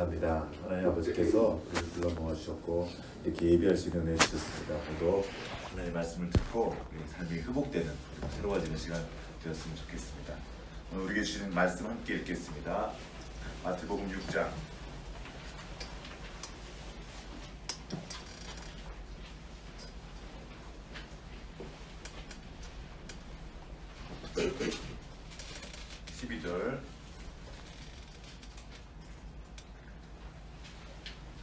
감사합니다. 하나님 아버지께서 우리를 불러 모아주셨고 이렇게 예배할 수 있는 은혜 주셨습니다. 오늘도 하나님의 말씀을 듣고 우리 삶이 회복되는 새로워지는 시간 되었으면 좋겠습니다. 오늘 우리에게 주신 말씀 함께 읽겠습니다. 마태복음 6장 12절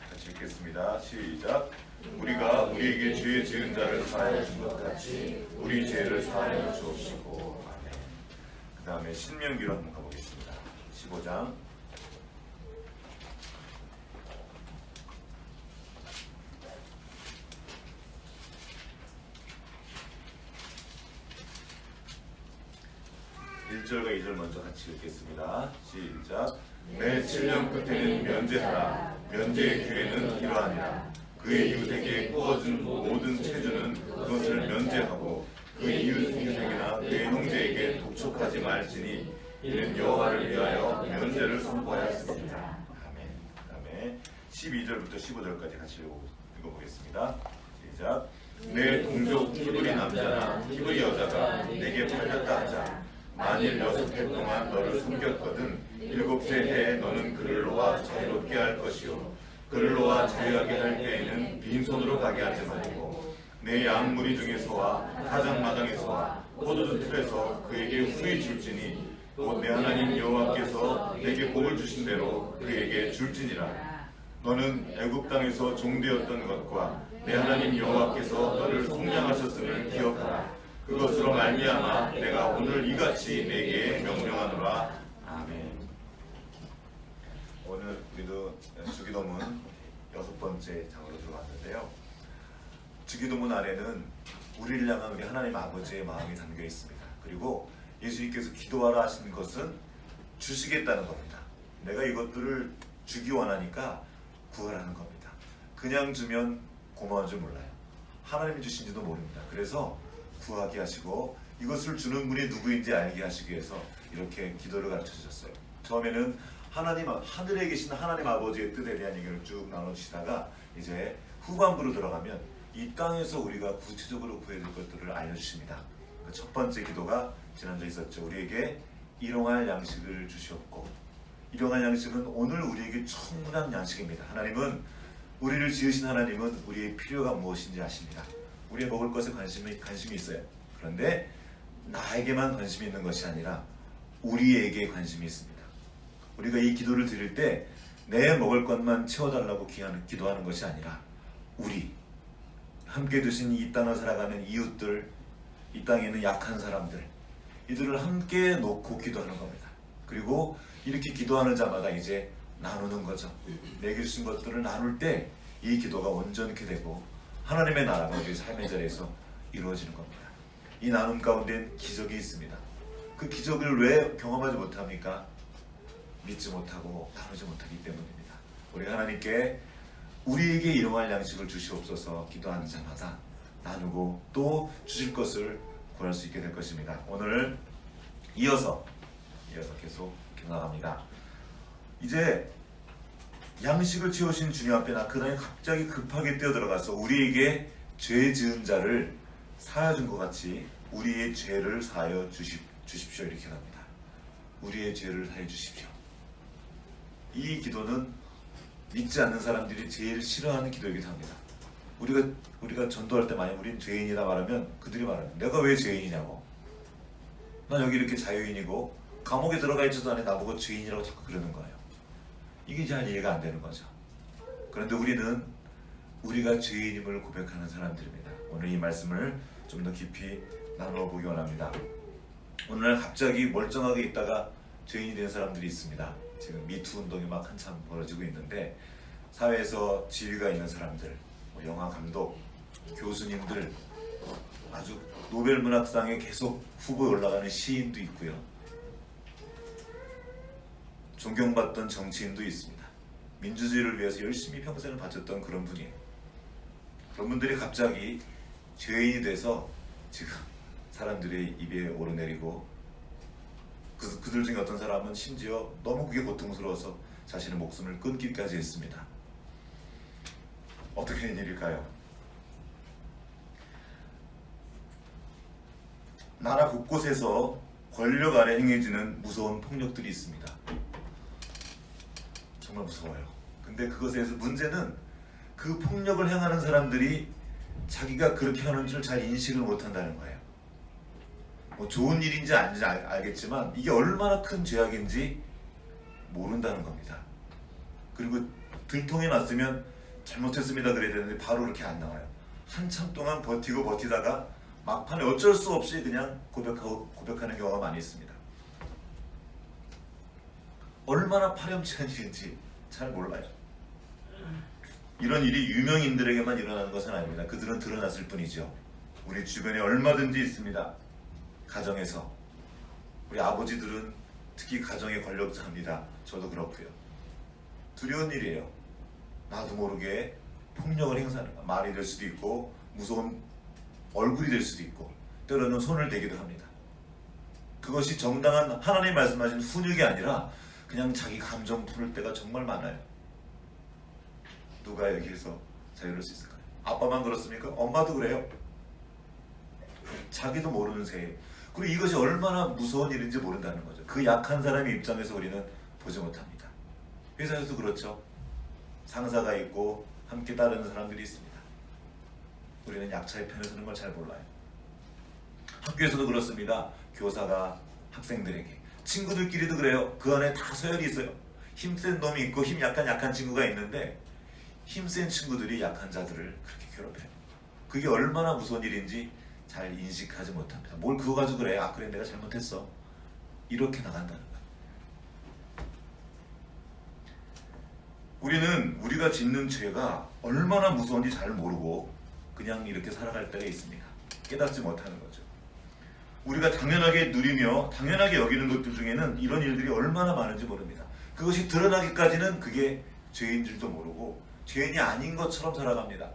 같이 읽겠습니다. 시작. 우리가 우리에게 죄 지은 자를 사하여 준 것 같이 우리 죄를 사하여 주옵시고. 아멘. 그 다음에 신명기로 한번 가보겠습니다. 15장 1절과 2절 먼저 같이 읽겠습니다. 시작. 내 7년 끝에는 면제하라. 면제의 기회는 이러하니라. 그의 이웃에게 꾸어준 모든 체주는 그것을 면제하고 그 이웃 동생이나 그의 형제에게 독촉하지 말지니 이는 여호와를 위하여 면제를 선포하였습니다. 아멘. 그 다음에 12절부터 15절까지 같이 읽어보겠습니다. 시작. 내 동족 히브리 남자나 히브리 여자가 내게 팔렸다 하자. 만일 6해 동안 너를 섬겼거든 7째 해에 너는 그를 놓아 자유롭게 할 것이요 그를 놓아 자유하게 할 때에는 빈손으로 가게 하지 말고 내 양무리 중에서와 타작마당에서와 포도주 틀에서 그에게 후히 줄지니 곧 내 하나님 여호와께서 내게 복을 주신 대로 그에게 줄지니라. 너는 애굽 땅에서 종되었던 것과 내 하나님 여호와께서 너를 속량하셨음을 기억하라. 그것으로 말미암아 내가 오늘 이같이 내게 명령하노라. 아멘. 오늘 우리도 주기도문 6번째 장으로 들어왔는데요. 주기도문 안에는 우리를 향한 우리 하나님 아버지의 마음이 담겨 있습니다. 그리고 예수님께서 기도하라 하신 것은 주시겠다는 겁니다. 내가 이것들을 주기 원하니까 구하라는 겁니다. 그냥 주면 고마운 줄 몰라요. 하나님이 주신지도 모릅니다. 그래서 구하게 하시고 이것을 주는 분이 누구인지 알게 하시기 위해서 이렇게 기도를 가르쳐 주셨어요. 처음에는 하늘에 계신 하나님 아버지의 뜻에 대한 얘기를 쭉 나눠주시다가 이제 후반부로 들어가면 이 땅에서 우리가 구체적으로 구해야 될 것들을 알려주십니다. 그 첫 번째 기도가 지난주에 있었죠. 우리에게 일용할 양식을 주시옵고, 일용할 양식은 오늘 우리에게 충분한 양식입니다. 하나님은 우리를 지으신 하나님은 우리의 필요가 무엇인지 아십니다. 우리의 먹을 것에 관심이 있어요. 그런데 나에게만 관심이 있는 것이 아니라 우리에게 관심이 있습니다. 우리가 이 기도를 드릴 때 내 먹을 것만 채워달라고 기도하는 것이 아니라 우리 함께 드신 이 땅을 살아가는 이웃들, 이 땅에 있는 약한 사람들, 이들을 함께 놓고 기도하는 겁니다. 그리고 이렇게 기도하는 자마다 이제 나누는 거죠. 내게 주신 것들을 나눌 때 이 기도가 온전케 되고 하나님의 나라가 우리 삶의 자리에서 이루어지는 겁니다. 이 나눔 가운데는 기적이 있습니다. 그 기적을 왜 경험하지 못합니까? 믿지 못하고 나누지 못하기 때문입니다. 우리가 하나님께 우리에게 일용할 양식을 주시옵소서 기도하는 자마다 나누고 또 주실 것을 구할 수 있게 될 것입니다. 오늘 이어서 계속 나갑니다. 이제 양식을 채우신 주님 앞에 그 다음에 갑자기 급하게 뛰어들어가서 우리에게 죄 지은 자를 사하여 준 것 같이 우리의 죄를 사하여 주십시오 이렇게 합니다. 우리의 죄를 사하여 주십시오. 이 기도는 믿지 않는 사람들이 제일 싫어하는 기도이기도 합니다. 우리가 전도할 때 만약 우린 죄인이다 말하면 그들이 말합니다. 내가 왜 죄인이냐고. 난 여기 이렇게 자유인이고 감옥에 들어가 있지도 않아 나보고 죄인이라고 자꾸 그러는 거예요. 이게 잘 이해가 안 되는 거죠. 그런데 우리는 우리가 죄인임을 고백하는 사람들입니다. 오늘 이 말씀을 좀 더 깊이 나누어 보기 원합니다. 오늘날 갑자기 멀쩡하게 있다가 죄인이 된 사람들이 있습니다. 지금 미투 운동이 막 한참 벌어지고 있는데 사회에서 지위가 있는 사람들, 영화 감독, 교수님들, 아주 노벨 문학상에 계속 후보에 올라가는 시인도 있고요. 존경받던 정치인도 있습니다. 민주주의를 위해서 열심히 평생을 바쳤던 그런 분이에요. 그런 분들이 갑자기 죄인이 돼서 지금 사람들의 입에 오르내리고 그들 중에 어떤 사람은 심지어 너무 그게 고통스러워서 자신의 목숨을 끊기까지 했습니다. 어떻게 된 일일까요? 나라 곳곳에서 권력 아래 행해지는 무서운 폭력들이 있습니다. 정말 무서워요. 근데 그것에서 문제는 그 폭력을 행하는 사람들이 자기가 그렇게 하는 줄 잘 인식을 못한다는 거예요. 뭐 좋은 일인지 아닌지 알겠지만 이게 얼마나 큰 죄악인지 모른다는 겁니다. 그리고 들통이 났으면 잘못했습니다 그래야 되는데 바로 그렇게 안 나와요. 한참 동안 버티다가 막판에 어쩔 수 없이 그냥 고백하는 경우가 많이 있습니다. 얼마나 파렴치한 일인지 잘 몰라요. 이런 일이 유명인들에게만 일어나는 것은 아닙니다. 그들은 드러났을 뿐이죠. 우리 주변에 얼마든지 있습니다. 가정에서. 우리 아버지들은 특히 가정의 권력자입니다. 저도 그렇고요. 두려운 일이에요. 나도 모르게 폭력을 행사하는 거. 말이 될 수도 있고 무서운 얼굴이 될 수도 있고 때로는 손을 대기도 합니다. 그것이 정당한 하나님 말씀하신 훈육이 아니라 그냥 자기 감정 푸는 때가 정말 많아요. 누가 여기에서 자유로울 수 있을까요? 아빠만 그렇습니까? 엄마도 그래요. 자기도 모르는 새에. 그리고 이것이 얼마나 무서운 일인지 모른다는 거죠. 그 약한 사람의 입장에서 우리는 보지 못합니다. 회사에서도 그렇죠. 상사가 있고 함께 따르는 사람들이 있습니다. 우리는 약자의 편에 서는 걸 잘 몰라요. 학교에서도 그렇습니다. 교사가 학생들에게, 친구들끼리도 그래요. 그 안에 다 서열이 있어요. 힘센 놈이 있고 약한 친구가 있는데 힘센 친구들이 약한 자들을 그렇게 괴롭혀요. 그게 얼마나 무서운 일인지 잘 인식하지 못합니다. 뭘 그거 가지고 그래? 아 그래 내가 잘못했어. 이렇게 나간다는 거예요. 우리는 우리가 짓는 죄가 얼마나 무서운지 잘 모르고 그냥 이렇게 살아갈 때가 있습니다. 깨닫지 못하는 거죠. 우리가 당연하게 누리며 당연하게 여기는 것들 중에는 이런 일들이 얼마나 많은지 모릅니다. 그것이 드러나기까지는 그게 죄인 줄도 모르고 죄인이 아닌 것처럼 살아갑니다.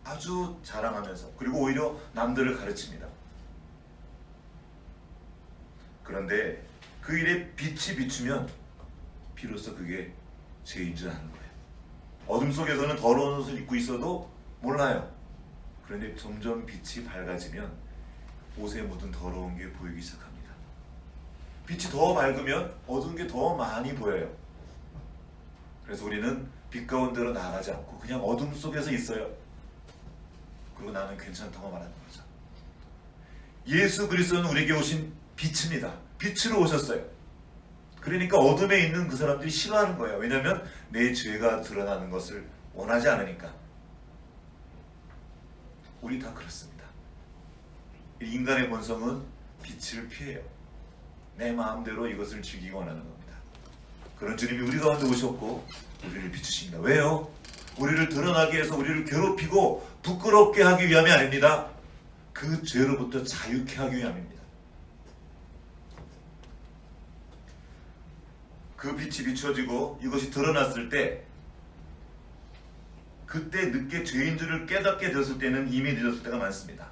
아주 자랑하면서. 그리고 오히려 남들을 가르칩니다. 그런데 그 일에 빛이 비추면 비로소 그게 죄인 줄 아는 거예요. 어둠 속에서는 더러운 옷을 입고 있어도 몰라요. 그런데 점점 빛이 밝아지면 옷에 묻은 더러운 게 보이기 시작합니다. 빛이 더 밝으면 어두운 게 더 많이 보여요. 그래서 우리는 빛 가운데로 나가지 않고 그냥 어둠 속에서 있어요. 그리고 나는 괜찮다고 말하는 거죠. 예수 그리스도는 우리에게 오신 빛입니다. 빛으로 오셨어요. 그러니까 어둠에 있는 그 사람들이 싫어하는 거예요. 왜냐하면 내 죄가 드러나는 것을 원하지 않으니까. 우리 다 그렇습니다. 인간의 본성은 빛을 피해요. 내 마음대로 이것을 즐기기 원하는 겁니다. 그런 주님이 우리 가운데 오셨고 우리를 비추십니다. 왜요? 우리를 드러나게 해서 우리를 괴롭히고 부끄럽게 하기 위함이 아닙니다. 그 죄로부터 자유케 하기 위함입니다. 그 빛이 비춰지고 이것이 드러났을 때 그때 늦게 죄인 줄을 깨닫게 되었을 때는 이미 늦었을 때가 많습니다.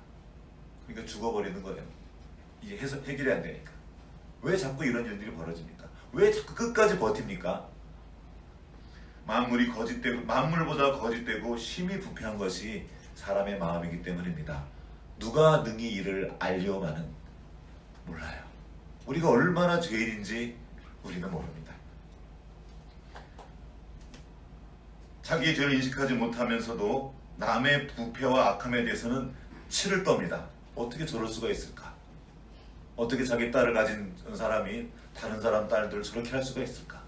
그러니까 죽어버리는 거예요. 이게 해결이 안 되니까. 왜 자꾸 이런 일들이 벌어집니까? 왜 자꾸 끝까지 버팁니까? 만물보다 거짓되고 심히 부패한 것이 사람의 마음이기 때문입니다. 누가 능히 이를 알려마는 몰라요. 우리가 얼마나 죄인인지 우리는 모릅니다. 자기의 죄를 인식하지 못하면서도 남의 부패와 악함에 대해서는 치를 떱니다. 어떻게 저럴 수가 있을까? 어떻게 자기 딸을 가진 사람이 다른 사람 딸들을 저렇게 할 수가 있을까?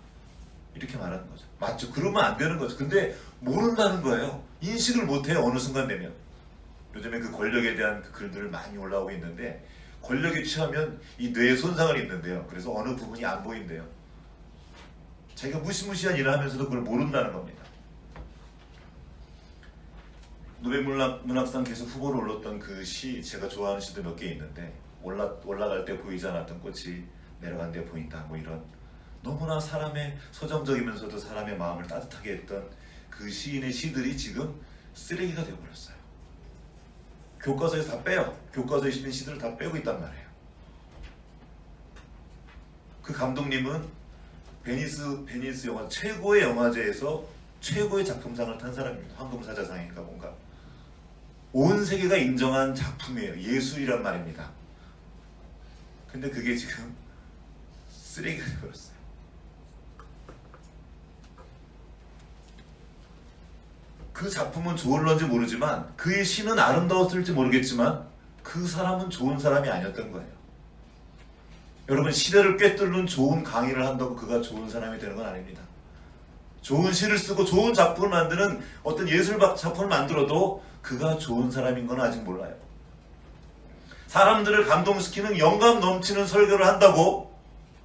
이렇게 말하는 거죠. 맞죠? 그러면 안 되는 거죠. 근데 모른다는 거예요. 인식을 못해요. 어느 순간 되면. 요즘에 그 권력에 대한 그 글들 많이 올라오고 있는데 권력에 취하면 이 뇌에 손상을 입는데요. 그래서 어느 부분이 안 보인대요. 자기가 무시무시한 일을 하면서도 그걸 모른다는 겁니다. 노벨문학상 계속 후보로 올랐던 그 시, 제가 좋아하는 시도 몇 개 있는데 올라갈 때 보이지 않았던 꽃이 내려간 데 보인다. 뭐 이런 너무나 사람의 서정적이면서도 사람의 마음을 따뜻하게 했던 그 시인의 시들이 지금 쓰레기가 되어버렸어요. 교과서에서 다 빼요. 교과서에 있는 시들을 다 빼고 있단 말이에요. 그 감독님은 베니스 영화 최고의 영화제에서 최고의 작품상을 탄 사람입니다. 황금사자상인가 뭔가. 온 세계가 인정한 작품이에요. 예술이란 말입니다. 근데 그게 지금 쓰레기가 되어버렸어요. 그 작품은 좋을런지 모르지만, 그의 시는 아름다웠을지 모르겠지만 그 사람은 좋은 사람이 아니었던 거예요. 여러분, 시대를 꿰뚫는 좋은 강의를 한다고 그가 좋은 사람이 되는 건 아닙니다. 좋은 시를 쓰고 좋은 작품을 만드는 어떤 예술 작품을 만들어도 그가 좋은 사람인 건 아직 몰라요. 사람들을 감동시키는 영감 넘치는 설교를 한다고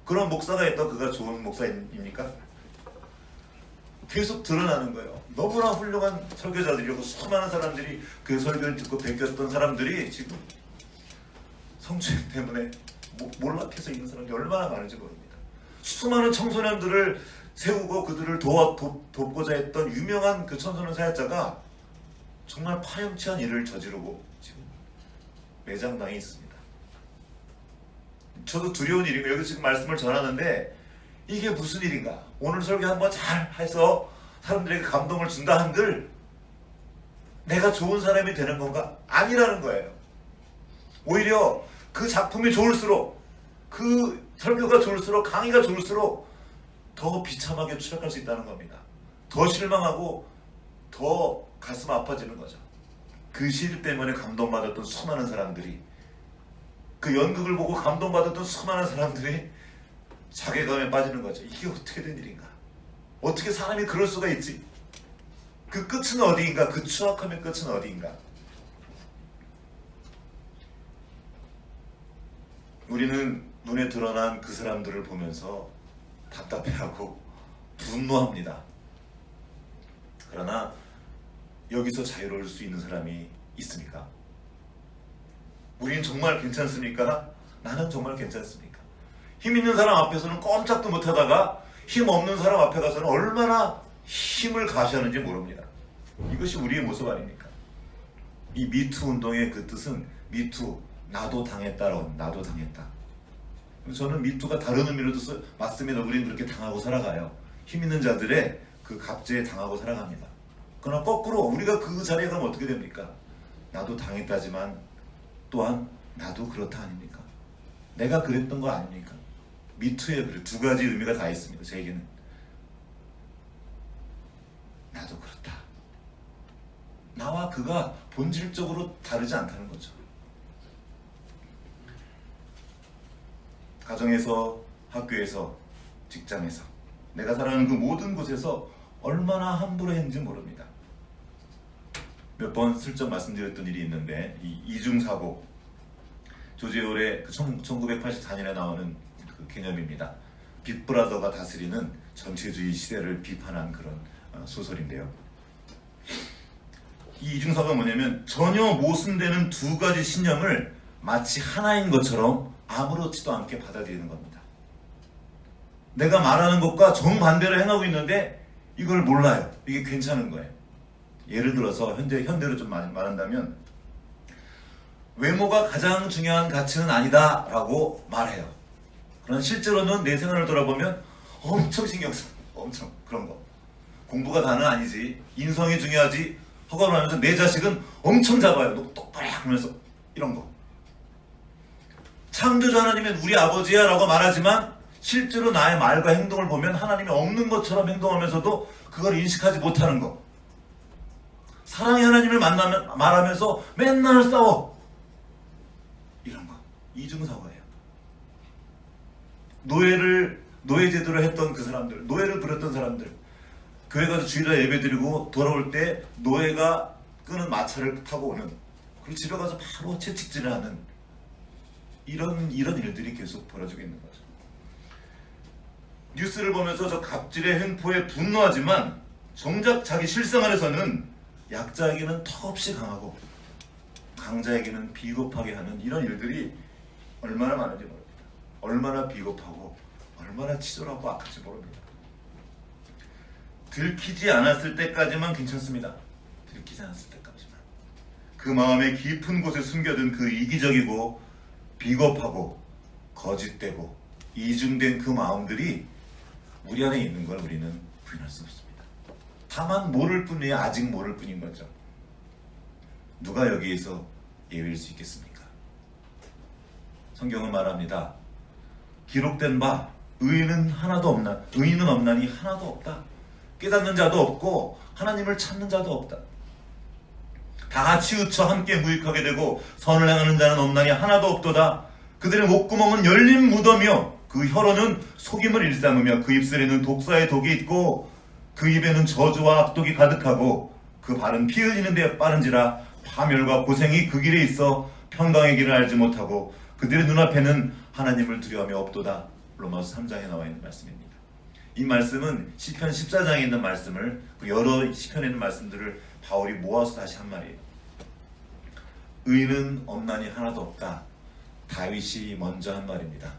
그런 목사가 있다고 그가 좋은 목사입니까? 계속 드러나는 거예요. 너무나 훌륭한 설교자들이고 수많은 사람들이 그 설교를 듣고 베꼈던 사람들이 지금 성추행 때문에 몰락해서 있는 사람들이 얼마나 많은지 모릅니다. 수많은 청소년들을 세우고 그들을 돕고자 했던 유명한 그 청소년 사역자가 정말 파렴치한 일을 저지르고 지금 매장당해 있습니다. 저도 두려운 일이고, 여기 지금 말씀을 전하는데 이게 무슨 일인가? 오늘 설교 한번 잘 해서 사람들에게 감동을 준다 한들 내가 좋은 사람이 되는 건가? 아니라는 거예요. 오히려 그 작품이 좋을수록, 그 설교가 좋을수록, 강의가 좋을수록 더 비참하게 추락할 수 있다는 겁니다. 더 실망하고 더 가슴 아파지는 거죠. 그 시 때문에 감동받았던 수많은 사람들이, 그 연극을 보고 감동받았던 수많은 사람들이 자괴감에 빠지는 거죠. 이게 어떻게 된 일인가? 어떻게 사람이 그럴 수가 있지? 그 끝은 어디인가? 그 추악함의 끝은 어디인가? 우리는 눈에 드러난 그 사람들을 보면서 답답해하고 분노합니다. 그러나 여기서 자유로울 수 있는 사람이 있습니까? 우리는 정말 괜찮습니까? 나는 정말 괜찮습니까? 힘 있는 사람 앞에서는 꼼짝도 못하다가 힘 없는 사람 앞에 가서는 얼마나 힘을 가시하는지 모릅니다. 이것이 우리의 모습 아닙니까? 이 미투 운동의 그 뜻은 미투, 나도 당했다로, 나도 당했다. 저는 미투가 다른 의미로도 맞습니다. 우리는 그렇게 당하고 살아가요. 힘 있는 자들의 그 갑제에 당하고 살아갑니다. 그러나 거꾸로 우리가 그 자리에 가면 어떻게 됩니까? 나도 당했다지만 또한 나도 그렇다 아닙니까? 내가 그랬던 거 아닙니까? 미투에 그래 두 가지 의미가 다 있습니다. 제게는 나도 그렇다. 나와 그가 본질적으로 다르지 않다는 거죠. 가정에서, 학교에서, 직장에서, 내가 살아가는 그 모든 곳에서 얼마나 함부로 했는지 모릅니다. 몇 번 슬쩍 말씀드렸던 일이 있는데, 이 이중사고, 조지 오웰의 1984년에 나오는 그 개념입니다. 빅브라더가 다스리는 전체주의 시대를 비판한 그런 소설인데요. 이 이중사고가 뭐냐면, 전혀 모순되는 두 가지 신념을 마치 하나인 것처럼 아무렇지도 않게 받아들이는 겁니다. 내가 말하는 것과 정반대로 행하고 있는데 이걸 몰라요. 이게 괜찮은 거예요. 예를 들어서 현대로 좀 말한다면, 외모가 가장 중요한 가치는 아니다 라고 말해요. 그러나 실제로는 내 생활을 돌아보면 엄청 신경 써. 엄청 그런 거. 공부가 다는 아니지, 인성이 중요하지 허가를 하면서 내 자식은 엄청 잡아요. 너 똑바로 하면서 이런 거. 창조주 하나님은 우리 아버지야 라고 말하지만 실제로 나의 말과 행동을 보면 하나님이 없는 것처럼 행동하면서도 그걸 인식하지 못하는 거. 사랑의 하나님을 말하면서 맨날 싸워. 이런 거. 이중사고예요. 노예 제도를 했던 그 사람들, 노예를 부렸던 사람들, 교회 가서 주일날 예배드리고 돌아올 때 노예가 끄는 마차를 타고 오는, 그리고 집에 가서 바로 채찍질을 하는 이런 일들이 계속 벌어지고 있는 거죠. 뉴스를 보면서 저 갑질의 횡포에 분노하지만 정작 자기 실생 안에서는 약자에게는 턱없이 강하고 강자에게는 비겁하게 하는 이런 일들이 얼마나 많은지 모릅니다. 얼마나 비겁하고 얼마나 치졸하고 악할지 모릅니다. 들키지 않았을 때까지만 괜찮습니다. 들키지 않았을 때까지만. 그 마음의 깊은 곳에 숨겨둔 그 이기적이고 비겁하고 거짓되고 이중된 그 마음들이 우리 안에 있는 걸 우리는 부인할 수 없습니다. 다만 모를 뿐이에요. 아직 모를 뿐인 거죠. 누가 여기에서 예외일 수 있겠습니까? 성경은 말합니다. 기록된 바 의인은 없나니 하나도 없다. 깨닫는 자도 없고 하나님을 찾는 자도 없다. 다 같이 으쳐 함께 무익하게 되고 선을 행하는 자는 없나니 하나도 없도다. 그들의 목구멍은 열린 무덤이요 그 혀로는 속임을 일삼으며 그 입술에는 독사의 독이 있고 그 입에는 저주와 악독이 가득하고 그 발은 피 흘리는 데 빠른지라 파멸과 고생이 그 길에 있어 평강의 길을 알지 못하고 그들의 눈앞에는 하나님을 두려움이 없도다. 로마서 3장에 나와 있는 말씀입니다. 이 말씀은 시편 14장에 있는 말씀을 여러 시편에 있는 말씀들을 바울이 모아서 다시 한 말이에요. 의인은 없나니 하나도 없다. 다윗이 먼저 한 말입니다.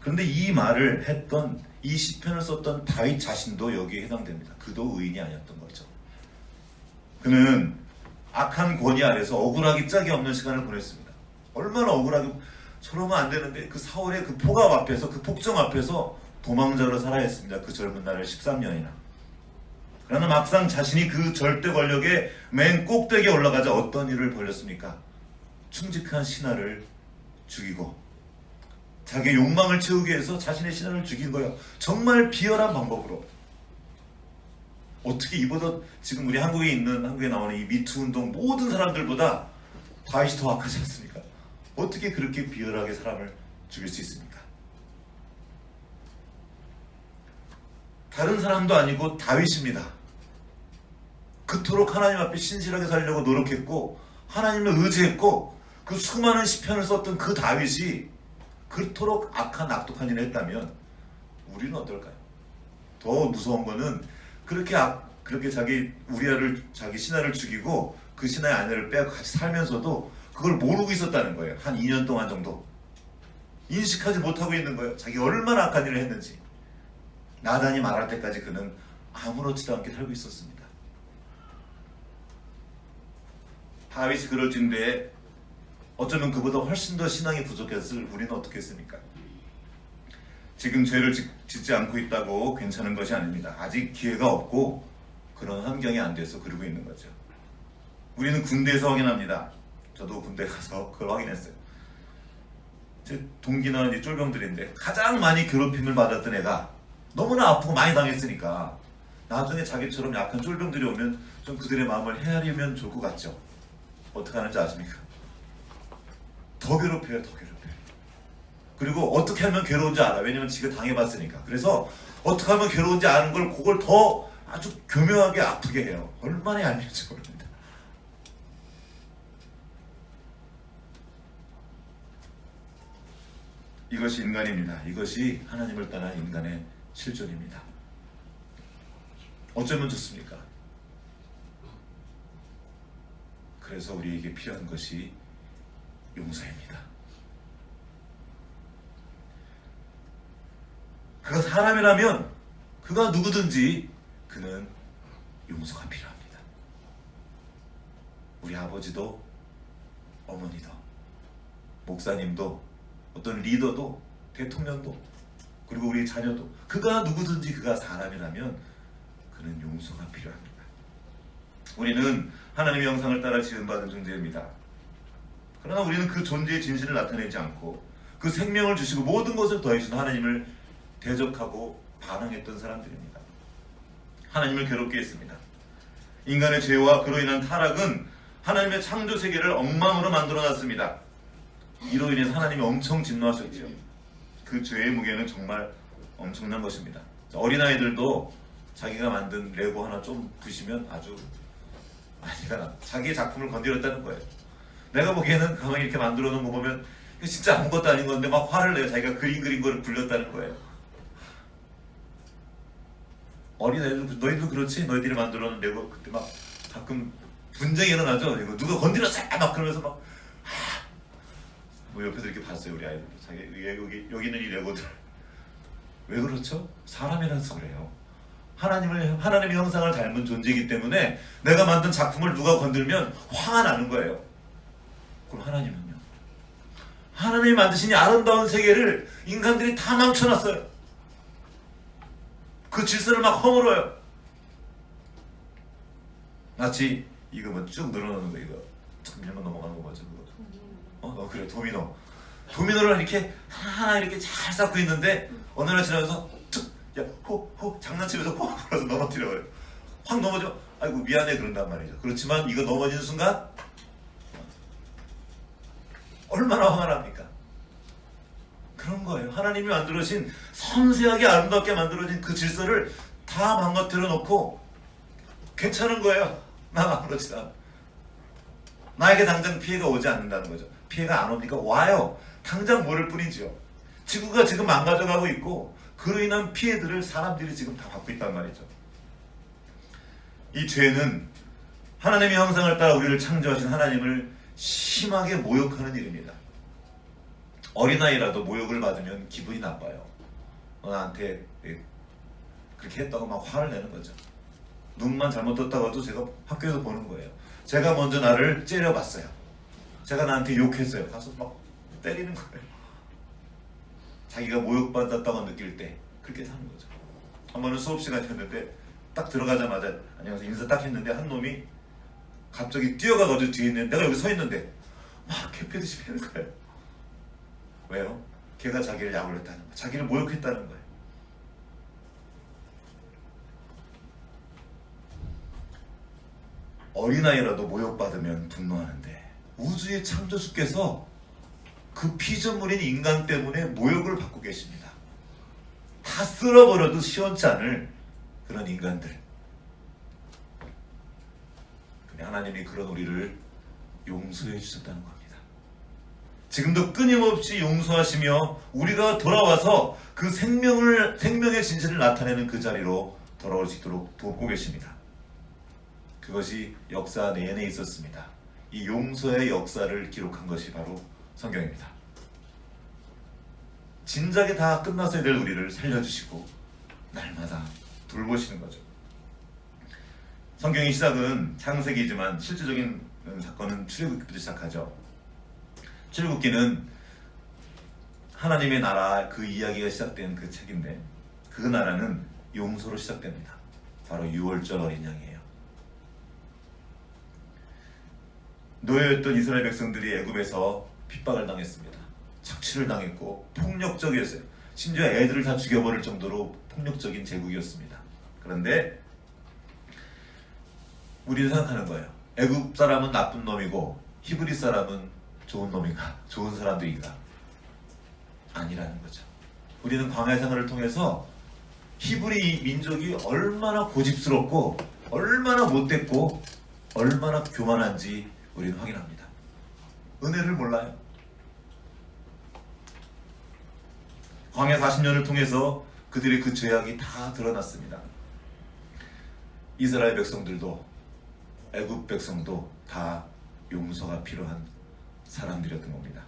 그런데 이 말을 했던 이 시편을 썼던 다윗 자신도 여기에 해당됩니다. 그도 의인이 아니었던 거죠. 그는 악한 권위 아래서 억울하기 짝이 없는 시간을 보냈습니다. 얼마나 억울하게 저러면 안 되는데 그 사울의 그 폭압 앞에서 그 폭정 앞에서 도망자로 살아야 했습니다. 그 젊은 날을 13년이나. 그러나 막상 자신이 그 절대 권력의 맨 꼭대기에 올라가자 어떤 일을 벌였습니까? 충직한 신하를 죽이고 자기의 욕망을 채우기 위해서 자신의 신하를 죽인 거예요. 정말 비열한 방법으로. 어떻게 이보다 지금 우리 한국에 나오는 이 미투 운동 모든 사람들보다 다윗이 더 악하지 않습니까? 어떻게 그렇게 비열하게 사람을 죽일 수 있습니까? 다른 사람도 아니고 다윗입니다. 그토록 하나님 앞에 신실하게 살려고 노력했고 하나님을 의지했고 그 수많은 시편을 썼던 그 다윗이 그토록 악독한 일을 했다면 우리는 어떨까요? 더 무서운 거는 그렇게 자기 신하를 죽이고 그 신하의 아내를 빼고 같이 살면서도 그걸 모르고 있었다는 거예요. 한 2년 동안 정도 인식하지 못하고 있는 거예요. 자기가 얼마나 악한 일을 했는지. 나단이 말할 때까지 그는 아무렇지도 않게 살고 있었습니다. 다윗이 그럴진데 어쩌면 그보다 훨씬 더 신앙이 부족했을 우리는 어떻게 했습니까? 지금 죄를 짓지 않고 있다고 괜찮은 것이 아닙니다. 아직 기회가 없고 그런 환경이 안 돼서 그러고 있는 거죠. 우리는 군대에서 확인합니다. 저도 군대 가서 그걸 확인했어요. 제 동기나 이제 쫄병들인데 가장 많이 괴롭힘을 받았던 애가 너무나 아프고 많이 당했으니까 나중에 자기처럼 약한 쫄병들이 오면 좀 그들의 마음을 헤아리면 좋을 것 같죠. 어떻게 하는지 아십니까? 더 괴롭혀요. 그리고 어떻게 하면 괴로운지 알아. 왜냐면 지가 당해봤으니까. 그래서 어떻게 하면 괴로운지 아는 걸 그걸 더 아주 교묘하게 아프게 해요. 얼마나 얄미운지 모릅니다. 이것이 인간입니다. 이것이 하나님을 떠난 인간의 실존입니다. 어쩌면 좋습니까? 그래서 우리에게 필요한 것이 용서입니다. 그가 사람이라면 그가 누구든지 그는 용서가 필요합니다. 우리 아버지도 어머니도 목사님도 어떤 리더도 대통령도 그리고 우리 자녀도 그가 누구든지 그가 사람이라면 그는 용서가 필요합니다. 우리는 하나님의 형상을 따라 지음받은 존재입니다. 그러나 우리는 그 존재의 진실을 나타내지 않고 그 생명을 주시고 모든 것을 더해주신 하나님을 대적하고 반항했던 사람들입니다. 하나님을 괴롭게 했습니다. 인간의 죄와 그로 인한 타락은 하나님의 창조 세계를 엉망으로 만들어놨습니다. 이로 인해서 하나님이 엄청 진노하셨죠. 그 죄의 무게는 정말 엄청난 것입니다. 어린아이들도 자기가 만든 레고 하나 좀 부시면 아주 자기의 작품을 건드렸다는 거예요. 내가 보기에는 가만히 이렇게 만들어 놓은 거 보면 진짜 아무것도 아닌 건데 막 화를 내요. 자기가 그린 거를 굴렸다는 거예요. 어린애들 너희도 그렇지? 너희들이 만들어 놓은 레고 그때 막 가끔 분쟁이 일어나죠. 이거 누가 건드렸어? 막 그러면서 막 뭐 옆에서 이렇게 봤어요. 우리 아이들 자기 여기 있는 이 레고들 왜 그렇죠? 사람이라서 그래요. 하나님의 형상을 닮은 존재이기 때문에 내가 만든 작품을 누가 건들면 화가 나는 거예요. 그럼 하나님은요? 하나님이 만드신 이 아름다운 세계를 인간들이 다 망쳐놨어요. 그 질서를 막 허물어요. 마치 이거 뭐 쭉 늘어놓는 거, 이거 쭉 밀면 넘어가는 거 뭐죠 그거? 그래, 도미노를 이렇게 하나 이렇게 잘 쌓고 있는데 어느 날 지나면서 호 장난치면서 호 불어서 넘어뜨려요. 확 넘어져. 아이고 미안해 그런단 말이죠. 그렇지만 이거 넘어지는 순간 얼마나 화가 납니까? 그런 거예요. 하나님이 만들어진 섬세하게 아름답게 만들어진 그 질서를 다 망가뜨려 놓고 괜찮은 거예요. 나 아무렇지도 않아. 나에게 당장 피해가 오지 않는다는 거죠. 피해가 안 옵니까? 와요. 당장 모를 뿐이죠. 지구가 지금 망가져가고 있고 그로 인한 피해들을 사람들이 지금 다 받고 있단 말이죠. 이 죄는 하나님의 형상을 따라 우리를 창조하신 하나님을 심하게 모욕하는 일입니다. 어린아이라도 모욕을 받으면 기분이 나빠요. 나한테 그렇게 했다고 막 화를 내는 거죠. 눈만 잘못 떴다고 해도 제가 학교에서 보는 거예요. 제가 먼저 나를 째려봤어요. 제가 나한테 욕했어요. 가서 막 때리는 거예요. 자기가 모욕받았다고 느낄 때 그렇게 사는 거죠. 한 번은 수업 시간이었는데 딱 들어가자마자 안녕하세요 인사 딱 했는데 한 놈이 갑자기 뛰어가가지고 뒤에 있는 내가 여기 서 있는데 막 개패듯이 패는 거예요. 왜요? 걔가 자기를 약올렸다는 거예요. 자기를 모욕했다는 거예요. 어린아이라도 모욕받으면 분노하는데 우주의 창조주께서 그 피조물인 인간 때문에 모욕을 받고 계십니다. 다 쓸어버려도 시원치 않을 그런 인간들. 근데 하나님이 그런 우리를 용서해 주셨다는 겁니다. 지금도 끊임없이 용서하시며 우리가 돌아와서 그 생명의 진실을 나타내는 그 자리로 돌아올 수 있도록 돕고 계십니다. 그것이 역사 내내 있었습니다. 이 용서의 역사를 기록한 것이 바로 성경입니다. 진작에 다 끝났어야 될 우리를 살려주시고 날마다 돌보시는 거죠. 성경의 시작은 창세기지만 실질적인 사건은 출애굽기부터 시작하죠. 출애굽기는 하나님의 나라 그 이야기가 시작된 그 책인데 그 나라는 용서로 시작됩니다. 바로 6월절 어린 양이에요. 노예였던 이스라엘 백성들이 애굽에서 핍박을 당했습니다. 착취를 당했고 폭력적이었어요. 심지어 애들을 다 죽여버릴 정도로 폭력적인 제국이었습니다. 그런데 우리는 생각하는 거예요. 애굽 사람은 나쁜 놈이고 히브리 사람은 좋은 놈인가? 좋은 사람들인가? 아니라는 거죠. 우리는 광야 생활을 통해서 히브리 민족이 얼마나 고집스럽고 얼마나 못됐고 얼마나 교만한지 우리는 확인합니다. 은혜를 몰라요. 광야 40년을 통해서 그들의 그 죄악이 다 드러났습니다. 이스라엘 백성들도 애굽 백성도 다 용서가 필요한 사람들이었던 겁니다.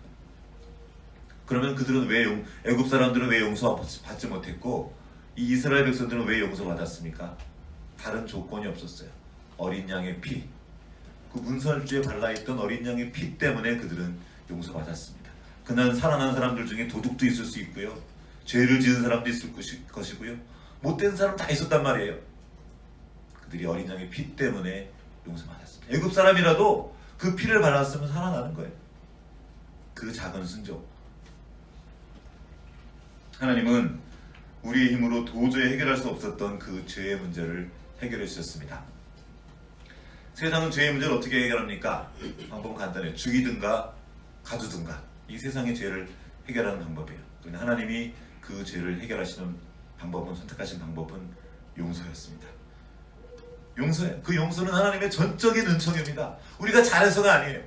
그러면 그들은 왜 애굽 사람들은 왜 용서받지 못했고 이 이스라엘 백성들은 왜 용서받았습니까? 다른 조건이 없었어요. 어린 양의 피, 그 문설주에 발라있던 어린 양의 피 때문에 그들은 용서받았습니다. 그날 살아난 사람들 중에 도둑도 있을 수 있고요, 죄를 지은 사람도 있을 것이고요, 못된 사람 다 있었단 말이에요. 그들이 어린 양의 피 때문에 용서받았습니다. 애굽 사람이라도 그 피를 발랐으면 살아나는 거예요. 그 작은 순종. 하나님은 우리의 힘으로 도저히 해결할 수 없었던 그 죄의 문제를 해결해 주셨습니다. 세상은 죄의 문제를 어떻게 해결합니까? 방법은 간단해요. 죽이든가 가두든가. 이 세상의 죄를 해결하는 방법이에요. 그런데 하나님이 그 죄를 해결하시는 방법은, 선택하신 방법은 용서였습니다. 용서예요. 그 용서는 하나님의 전적인 은총입니다. 우리가 잘해서가 아니에요.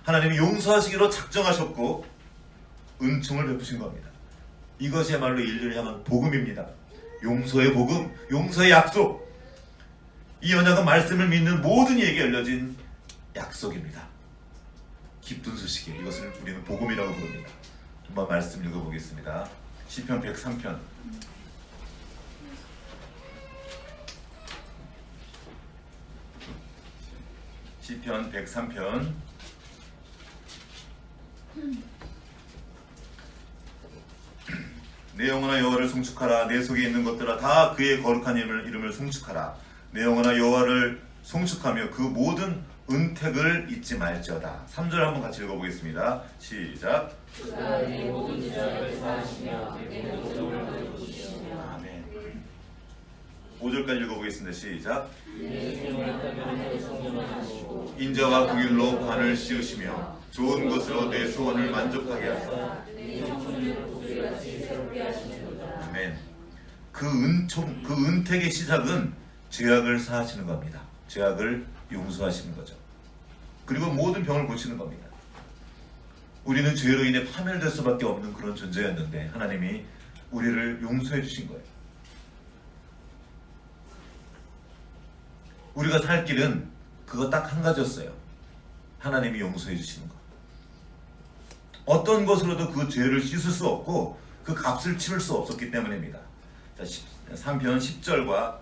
하나님이 용서하시기로 작정하셨고 은총을 베푸신 겁니다. 이것이야말로 인류를 향한 복음입니다. 용서의 복음, 용서의 약속. 이 언약은 말씀을 믿는 모든 이에게 알려진 약속입니다. 기쁜 소식이에요. 이것을 우리는 복음이라고 부릅니다. 한번 말씀 읽어보겠습니다. 시편 103편. 시편 103편. 내 영혼아 여호와를 송축하라. 내 속에 있는 것들아 다 그의 거룩한 이름을 송축하라. 내 영혼아 여호와를 송축하며 그 모든 은택을 잊지 말지어다. 3절 한번 같이 읽어보겠습니다. 시작. 내 모든 죄악을 사하시며 내 모든 것을 보시시며 아멘. 5절까지 읽어보겠습니다. 시작. 내 생명을 따르는 성령을 하시고 인자와 국일로 관을 씌우시며 좋은 것으로 내 소원을 만족하게 하사 내 청춘을 독수리같이 새롭게 하시는도다. 아멘. 그 은택의 시작은 죄악을 사하시는 겁니다. 죄악을 용서하시는 거죠. 그리고 모든 병을 고치는 겁니다. 우리는 죄로 인해 파멸될 수밖에 없는 그런 존재였는데 하나님이 우리를 용서해 주신 거예요. 우리가 살 길은 그거 딱 한 가지였어요. 하나님이 용서해 주시는 것. 어떤 것으로도 그 죄를 씻을 수 없고 그 값을 치를 수 없었기 때문입니다. 자, 3편 10절과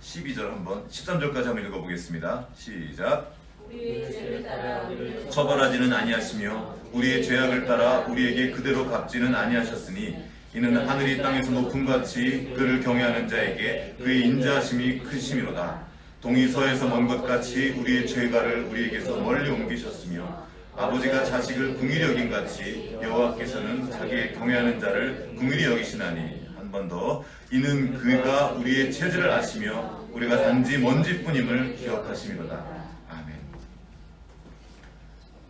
12절 한번 13절까지 한번 읽어보겠습니다. 시작. 우리의 죄를 따라 우리를 처벌하지는 아니하시며 우리의 죄악을 따라 우리에게 그대로 갚지는 아니하셨으니 이는 하늘이 땅에서 높음같이 그를 경외하는 자에게 그의 인자하심이 크심이로다. 동이 서에서 먼 것 같이 우리의 죄가를 우리에게서 멀리 옮기셨으며 아버지가 자식을 긍휼히 여긴 같이 여호와께서는 자기의 경외하는 자를 긍휼히 여기시나니. 한 번 더. 이는 그가 우리의 체질을 아시며 우리가 단지 먼지뿐임을 기억하심이로다. 아멘.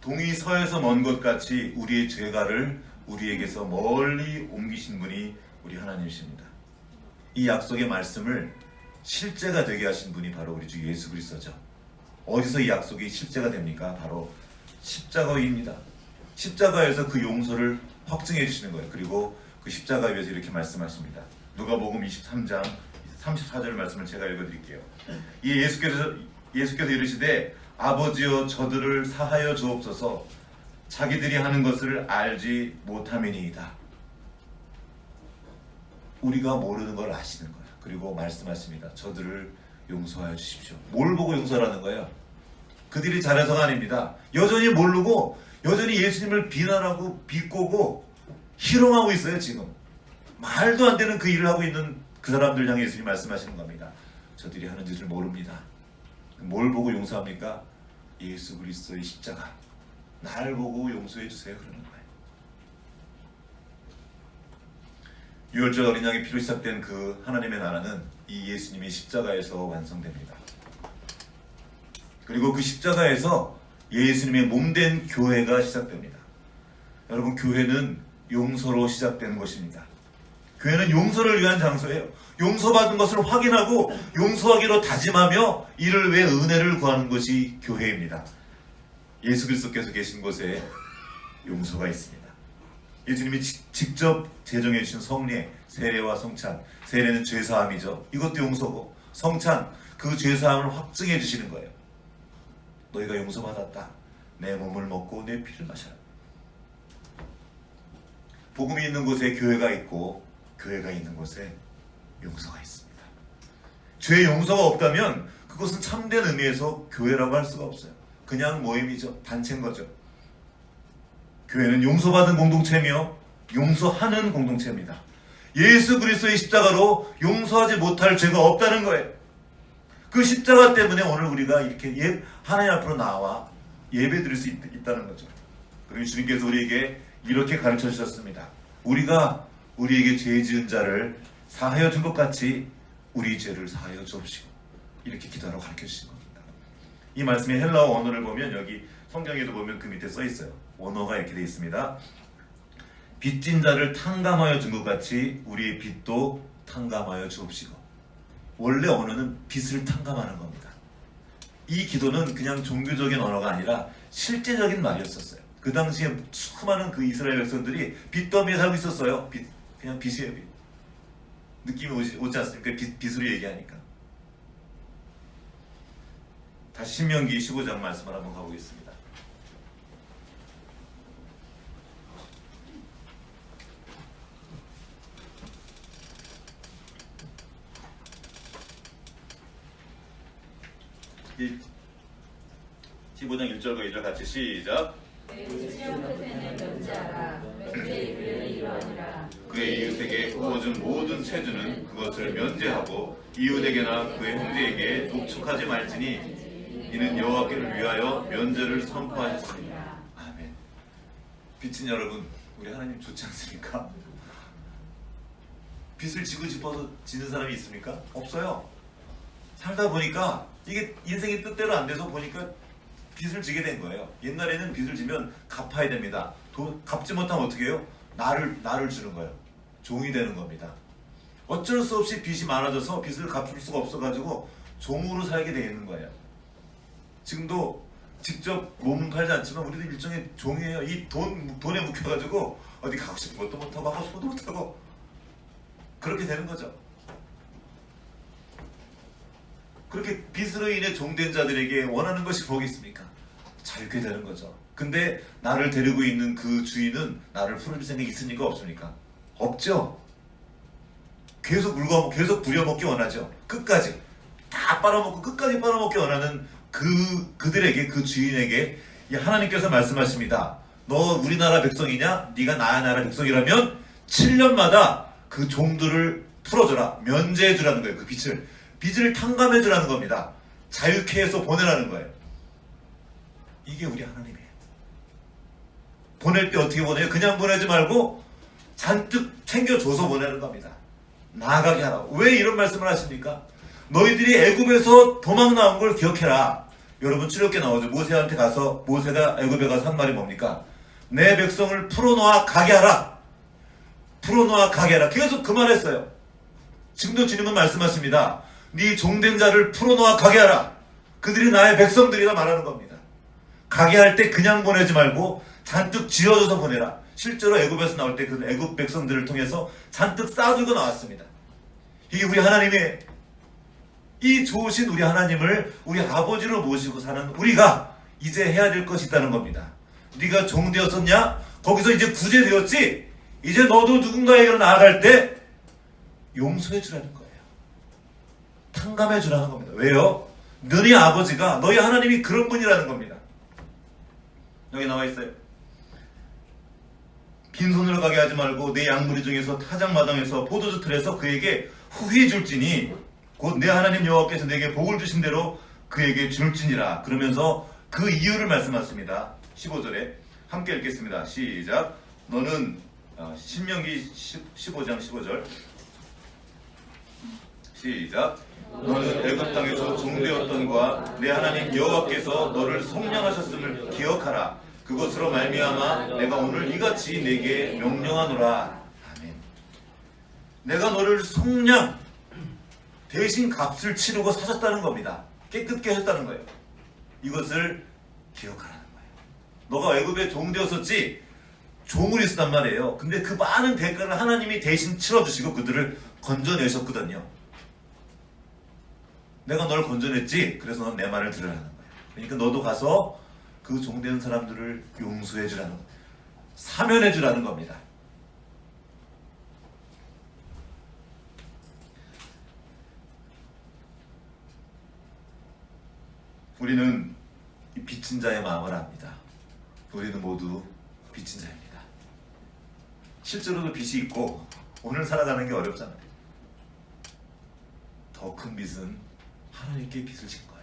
동이 서에서 먼 것 같이 우리의 죄가를 우리에게서 멀리 옮기신 분이 우리 하나님이십니다. 이 약속의 말씀을 실제가 되게 하신 분이 바로 우리 주 예수 그리스도죠. 어디서 이 약속이 실제가 됩니까? 바로 십자가입니다. 십자가에서 그 용서를 확증해 주시는 거예요. 그리고 그 십자가에 위해서 이렇게 말씀하십니다. 누가복음 23장 34절 말씀을 제가 읽어드릴게요. 이 예수께서 이르시되 아버지여 저들을 사하여 주옵소서 자기들이 하는 것을 알지 못함이니이다. 우리가 모르는 걸 아시는 거예요. 그리고 말씀하십니다. 저들을 용서하여 주십시오. 뭘 보고 용서하라는 거예요? 그들이 잘해서가 아닙니다. 여전히 모르고 여전히 예수님을 비난하고 비꼬고 희롱하고 있어요. 지금 말도 안 되는 그 일을 하고 있는 그 사람들 향해 예수님 말씀하시는 겁니다. 저들이 하는 짓을 모릅니다. 뭘 보고 용서합니까? 예수 그리스도의 십자가. 날 보고 용서해 주세요. 그러는 거예요. 6월절 어린 양의 피로 시작된 그 하나님의 나라는 이 예수님의 십자가에서 완성됩니다. 그리고 그 십자가에서 예수님의 몸된 교회가 시작됩니다. 여러분, 교회는 용서로 시작되는 것입니다. 교회는 용서를 위한 장소예요. 용서받은 것을 확인하고 용서하기로 다짐하며 이를 위해 은혜를 구하는 것이 교회입니다. 예수 그리스도께서 계신 곳에 용서가 있습니다. 예수님이 직접 제정해 주신 성례, 세례와 성찬. 세례는 죄사함이죠. 이것도 용서고, 성찬, 그 죄사함을 확증해 주시는 거예요. 너희가 용서받았다. 내 몸을 먹고 내 피를 마셔라. 복음이 있는 곳에 교회가 있고 교회가 있는 곳에 용서가 있습니다. 죄의 용서가 없다면 그것은 참된 의미에서 교회라고 할 수가 없어요. 그냥 모임이죠. 단체인 거죠. 교회는 용서받은 공동체며 용서하는 공동체입니다. 예수 그리스도의 십자가로 용서하지 못할 죄가 없다는 거예요. 그 십자가 때문에 오늘 우리가 이렇게 하나님 앞으로 나와 예배 드릴 수 있다는 거죠. 그리고 주님께서 우리에게 이렇게 가르쳐 주셨습니다. 우리가 우리에게 죄 지은 자를 사하여 준 것 같이 우리 죄를 사하여 주옵시고, 이렇게 기도하라고 가르쳐 주신 겁니다. 이 말씀의 헬라어 원어를 보면 여기 성경에도 보면 그 밑에 써 있어요. 원어가 이렇게 되어 있습니다. 빚진 자를 탕감하여 준 것 같이 우리의 빚도 탕감하여 주옵시고. 원래 언어는 빚을 탕감하는 겁니다. 이 기도는 그냥 종교적인 언어가 아니라 실제적인 말이었었어요. 그 당시에 수많은 그 이스라엘 백성들이 빚더미에 살고 있었어요. 그냥 빚이에요. 빚. 느낌이 오지 않습니까? 빚으로 얘기하니까. 다시 신명기 15장 말씀을 한번 가보겠습니다. 이 15장 1절과 2절 같이 시작. 내 시험 끝에는 면제하라. 면제의 일은 이러하니라. 그의 이웃에게 부어준 모든 채주는 그것을 면제하고 이웃에게나 그의 형제에게 독촉하지 말지니 이는 여호와께를 위하여 면제를 선포하셨습니다. 아멘. 빚진 여러분, 우리 하나님 좋지 않습니까? 빚을 지고 싶어서 지는 사람이 있습니까? 없어요. 살다 보니까 이게 인생이 뜻대로 안 돼서 보니까 빚을 지게 된 거예요. 옛날에는 빚을 지면 갚아야 됩니다. 갚지 못하면 어떻게 해요? 나를 주는 거예요. 종이 되는 겁니다. 어쩔 수 없이 빚이 많아져서 빚을 갚을 수가 없어가지고 종으로 살게 되어 있는 거예요. 지금도 직접 몸은 팔지 않지만 우리도 일종의 종이에요. 이 돈에 묶여가지고 어디 가고 싶은 것도 못하고 하고 싶은 것도 못하고 그렇게 되는 거죠. 그렇게 빚으로 인해 종된 자들에게 원하는 것이 뭐가 있습니까? 자유케 되는 거죠. 근데 나를 데리고 있는 그 주인은 나를 풀어줄 생각이 있습니까? 없습니까? 없죠. 계속 계속 부려먹기 원하죠. 끝까지 다 빨아먹고 끝까지 빨아먹기 원하는 그들에게, 그 주인에게 하나님께서 말씀하십니다. 너 우리나라 백성이냐? 네가 나라 백성이라면 7년마다 그 종들을 풀어줘라. 면제해주라는 거예요. 그 빚을 탕감해주라는 겁니다. 자유케 해서 보내라는 거예요. 이게 우리 하나님이에요. 보낼 때 어떻게 보내요? 그냥 보내지 말고 잔뜩 챙겨줘서 보내는 겁니다. 나아가게 하라고. 왜 이런 말씀을 하십니까? 너희들이 애굽에서 도망 나온 걸 기억해라. 여러분 출애굽기에 나오죠. 모세한테 가서, 모세가 애굽에 가서 한 말이 뭡니까? 내 백성을 풀어놓아 가게 하라. 풀어놓아 가게 하라. 계속 그 말했어요. 지금도 주님은 말씀하십니다. 네 종된 자를 풀어놓아 가게 하라. 그들이 나의 백성들이라 말하는 겁니다. 가게 할 때 그냥 보내지 말고 잔뜩 쥐어줘서 보내라. 실제로 애굽에서 나올 때 그 애굽 백성들을 통해서 잔뜩 싸주고 나왔습니다. 이게 우리 하나님의, 이 좋으신 우리 하나님을 우리 아버지로 모시고 사는 우리가 이제 해야 될 것이 있다는 겁니다. 네가 종되었었냐? 거기서 이제 구제되었지? 이제 너도 누군가에게로 나아갈 때 용서해 주라는 거예요. 탕감해 주라는 겁니다. 왜요? 너희 아버지가, 너희 하나님이 그런 분이라는 겁니다. 여기 나와 있어요. 빈손으로 가게 하지 말고 내 양무리 중에서 타작마당에서 포도주 틀에서 그에게 후히 줄지니 곧 내 하나님 여호와께서 내게 복을 주신 대로 그에게 줄지니라. 그러면서 그 이유를 말씀하십니다. 15절에 함께 읽겠습니다. 시작. 너는 신명기 15장 15절 시작. 너는 애굽 땅에서 종되었던과 내 하나님 여호와께서 너를 속량하셨음을 기억하라. 그것으로 말미암아 내가 오늘 이같이 내게 명령하노라. 아멘. 내가 너를 속량, 대신 값을 치르고 사셨다는 겁니다. 깨끗게 하셨다는 거예요. 이것을 기억하라는 거예요. 너가 애굽에 종되었었지? 종을 있었단 말이에요. 근데 그 많은 대가를 하나님이 대신 치러주시고 그들을 건져내셨거든요. 내가 널 건져냈지? 그래서 넌 내 말을 들으라는 거예요. 그러니까 너도 가서 그 종된 사람들을 용서해 주라는 거예요. 사면해 주라는 겁니다. 우리는 이 빚진 자의 마음을 압니다. 우리는 모두 빚진 자입니다. 실제로도 빚이 있고 오늘 살아가는 게 어렵잖아요. 더 큰 빚은 하나님께 빚을 진 거예요.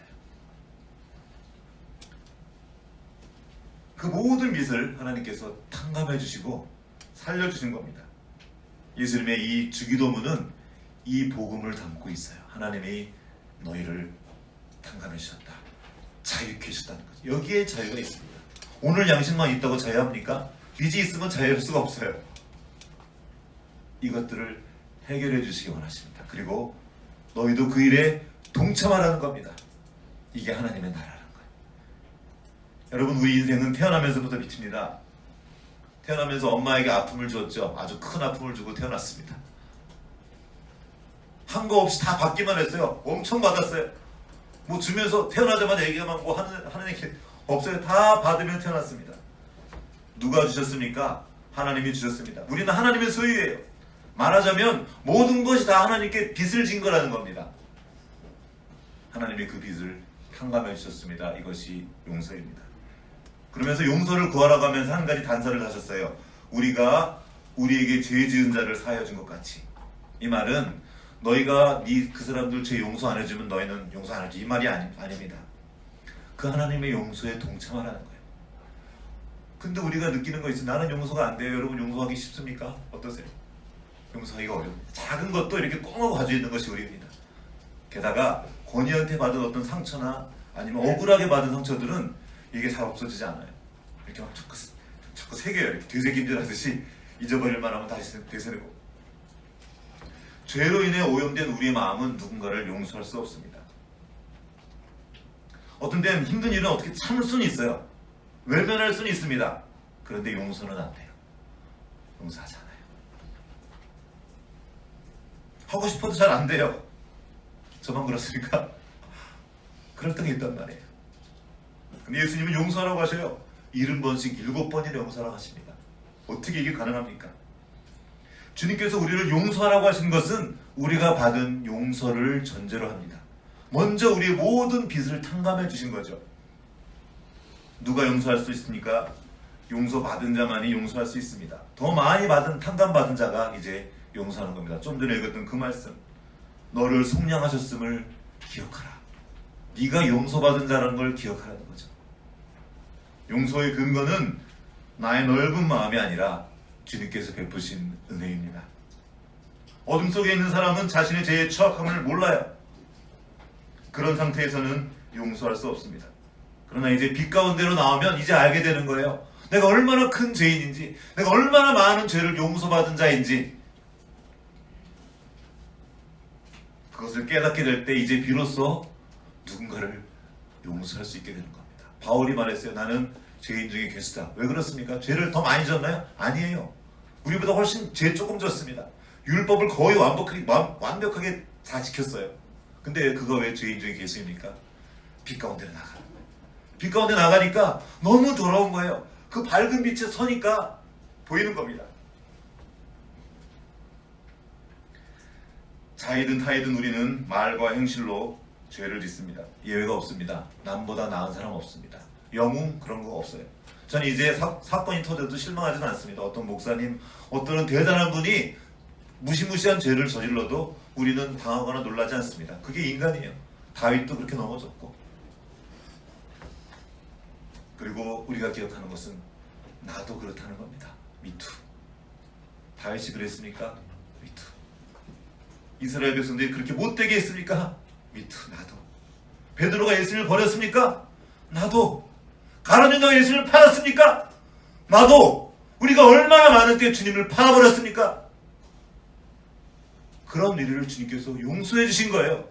그 모든 빚을 하나님께서 탕감해 주시고 살려주신 겁니다. 예수님의 이 주기도문은 이 복음을 담고 있어요. 하나님이 너희를 탕감해 주셨다. 자유케 해주셨다는 거죠. 여기에 자유가 있습니다. 오늘 양식만 있다고 자유합니까? 빚이 있으면 자유할 수가 없어요. 이것들을 해결해 주시기 원하십니다. 그리고 너희도 그 일에 동참하라는 겁니다. 이게 하나님의 나라라는 거예요. 여러분, 우리 인생은 태어나면서부터 빚입니다. 태어나면서 엄마에게 아픔을 줬죠. 아주 큰 아픔을 주고 태어났습니다. 한 거 없이 다 받기만 했어요. 엄청 받았어요. 뭐 주면서 태어나자마자 얘기만 뭐 하는 얘기 없어요. 다 받으면 태어났습니다. 누가 주셨습니까? 하나님이 주셨습니다. 우리는 하나님의 소유예요. 말하자면 모든 것이 다 하나님께 빚을 진 거라는 겁니다. 하나님이 그 빚을 탕감해 주셨습니다. 이것이 용서입니다. 그러면서 용서를 구하러 가면서 한 가지 단서를 하셨어요. 우리가 우리에게 죄 지은 자를 사하여 준 것 같이. 이 말은 너희가 그 사람들 죄 용서 안 해주면 너희는 용서 안 해줘, 이 말이 아닙니다. 그 하나님의 용서에 동참하라는 거예요. 근데 우리가 느끼는 거 있어요. 나는 용서가 안 돼요. 여러분 용서하기 쉽습니까? 어떠세요? 용서하기가 어려워요. 작은 것도 이렇게 꽁하고 가지고 있는 것이 우리입니다. 게다가 권위한테 받은 어떤 상처나 아니면 억울하게 받은 상처들은 이게 잘 없어지지 않아요. 이렇게 막 자꾸 새겨요. 이렇게 되새김질 하듯이 잊어버릴 만하면 다시 되새고. 죄로 인해 오염된 우리의 마음은 누군가를 용서할 수 없습니다. 어떤 때는 힘든 일은 어떻게 참을 수는 있어요. 외면할 수는 있습니다. 그런데 용서는 안 돼요. 용서하지 않아요. 하고 싶어도 잘 안 돼요. 저만 그렇습니까? 그럴 때가 있단 말이에요. 근데 예수님은 용서하라고 하셔요. 70번씩 7번이나 용서하라고 하십니다. 어떻게 이게 가능합니까? 주님께서 우리를 용서하라고 하신 것은 우리가 받은 용서를 전제로 합니다. 먼저 우리의 모든 빚을 탕감해 주신 거죠. 누가 용서할 수 있습니까? 용서받은 자만이 용서할 수 있습니다. 더 많이 탕감받은 자가 이제 용서하는 겁니다. 좀 전에 읽었던 그 말씀, 너를 속량하셨음을 기억하라. 네가 용서받은 자라는 걸 기억하라는 거죠. 용서의 근거는 나의 넓은 마음이 아니라 주님께서 베푸신 은혜입니다. 어둠 속에 있는 사람은 자신의 죄의 추악함을 몰라요. 그런 상태에서는 용서할 수 없습니다. 그러나 이제 빛 가운데로 나오면 이제 알게 되는 거예요. 내가 얼마나 큰 죄인인지, 내가 얼마나 많은 죄를 용서받은 자인지, 그것을 깨닫게 될 때 이제 비로소 누군가를 용서할 수 있게 되는 겁니다. 바울이 말했어요. 나는 죄인 중에 괴수다. 왜 그렇습니까? 죄를 더 많이 졌나요? 아니에요. 우리보다 훨씬 죄 조금 졌습니다. 율법을 거의 완벽하게 다 지켰어요. 근데 그거 왜 죄인 중에 괴수입니까? 빛 가운데로 나가는 거예요. 빛 가운데 나가니까 너무 더러운 거예요. 그 밝은 빛에 서니까 보이는 겁니다. 자이든 타이든 우리는 말과 행실로 죄를 짓습니다. 예외가 없습니다. 남보다 나은 사람 없습니다. 영웅 그런 거 없어요. 저는 이제 사건이 터져도 실망하지는 않습니다. 어떤 목사님, 어떤 대단한 분이 무시무시한 죄를 저질러도 우리는 당하거나 놀라지 않습니다. 그게 인간이에요. 다윗도 그렇게 넘어졌고. 그리고 우리가 기억하는 것은 나도 그렇다는 겁니다. 미투. 다윗이 그랬습니까? 미투. 이스라엘 백성들이 그렇게 못되게 했습니까? 미투. 나도. 베드로가 예수님을 버렸습니까? 나도. 가룟 유다가 예수님을 팔았습니까? 나도. 우리가 얼마나 많은 때 주님을 팔아버렸습니까? 그런 일을 주님께서 용서해 주신 거예요.